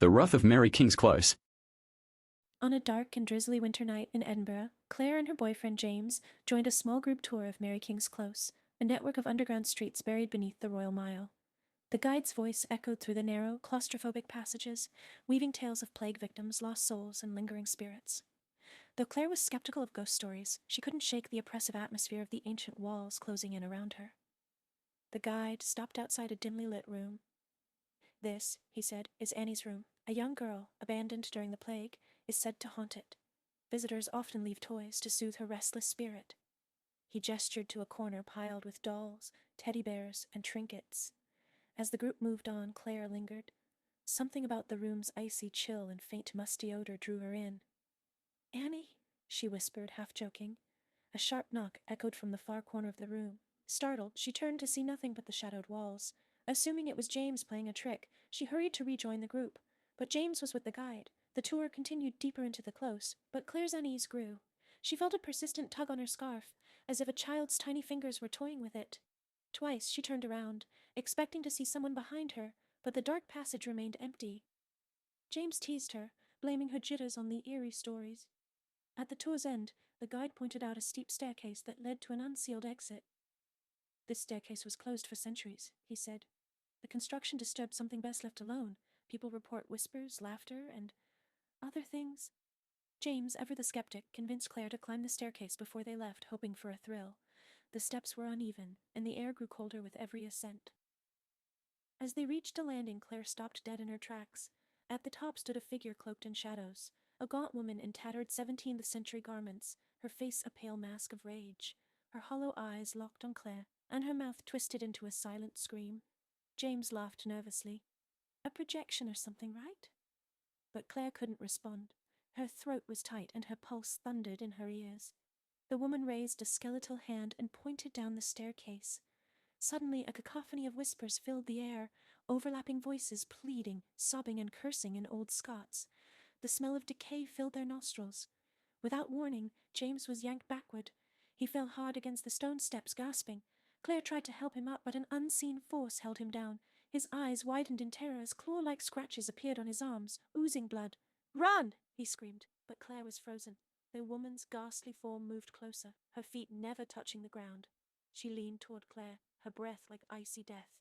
The Warth of Mary King's Close. On a dark and drizzly winter night in Edinburgh, Claire and her boyfriend James joined a small group tour of Mary King's Close, a network of underground streets buried beneath the Royal Mile. The guide's voice echoed through the narrow, claustrophobic passages, weaving tales of plague victims, lost souls, and lingering spirits. Though Claire was skeptical of ghost stories, she couldn't shake the oppressive atmosphere of the ancient walls closing in around her. The guide stopped outside a dimly lit room. "This," he said, "is Annie's room. A young girl, abandoned during the plague, is said to haunt it. Visitors often leave toys to soothe her restless spirit." He gestured to a corner piled with dolls, teddy bears, and trinkets. As the group moved on, Claire lingered. Something about the room's icy chill and faint musty odor drew her in. "Annie," she whispered, half joking. A sharp knock echoed from the far corner of the room. Startled, she turned to see nothing but the shadowed walls. Assuming it was James playing a trick, she hurried to rejoin the group. But James was with the guide. The tour continued deeper into the close, but Claire's unease grew. She felt a persistent tug on her scarf, as if a child's tiny fingers were toying with it. Twice she turned around, expecting to see someone behind her, but the dark passage remained empty. James teased her, blaming her jitters on the eerie stories. At the tour's end, the guide pointed out a steep staircase that led to an unsealed exit. "This staircase was closed for centuries," he said. "The construction disturbed something best left alone. People report whispers, laughter, and other things." James, ever the skeptic, convinced Claire to climb the staircase before they left, hoping for a thrill. The steps were uneven, and the air grew colder with every ascent. As they reached a landing, Claire stopped dead in her tracks. At the top stood a figure cloaked in shadows, a gaunt woman in tattered 17th century garments, her face a pale mask of rage, her hollow eyes locked on Claire, and her mouth twisted into a silent scream. James laughed nervously. "A projection or something, right?" But Claire couldn't respond. Her throat was tight and her pulse thundered in her ears. The woman raised a skeletal hand and pointed down the staircase. Suddenly, a cacophony of whispers filled the air, overlapping voices pleading, sobbing, and cursing in Old Scots. The smell of decay filled their nostrils. Without warning, James was yanked backward. He fell hard against the stone steps, gasping. Claire tried to help him up, but an unseen force held him down. His eyes widened in terror as claw-like scratches appeared on his arms, oozing blood. "Run!" he screamed, but Claire was frozen. The woman's ghastly form moved closer, her feet never touching the ground. She leaned toward Claire, her breath like icy death.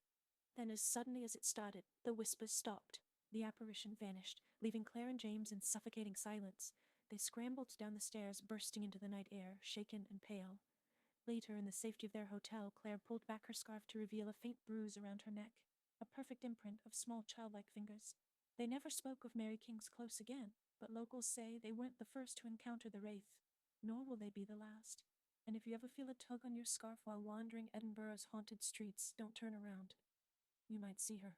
Then, as suddenly as it started, the whispers stopped. The apparition vanished, leaving Claire and James in suffocating silence. They scrambled down the stairs, bursting into the night air, shaken and pale. Later, in the safety of their hotel, Claire pulled back her scarf to reveal a faint bruise around her neck, a perfect imprint of small childlike fingers. They never spoke of Mary King's Close again, but locals say they weren't the first to encounter the wraith, nor will they be the last. And if you ever feel a tug on your scarf while wandering Edinburgh's haunted streets, don't turn around. You might see her.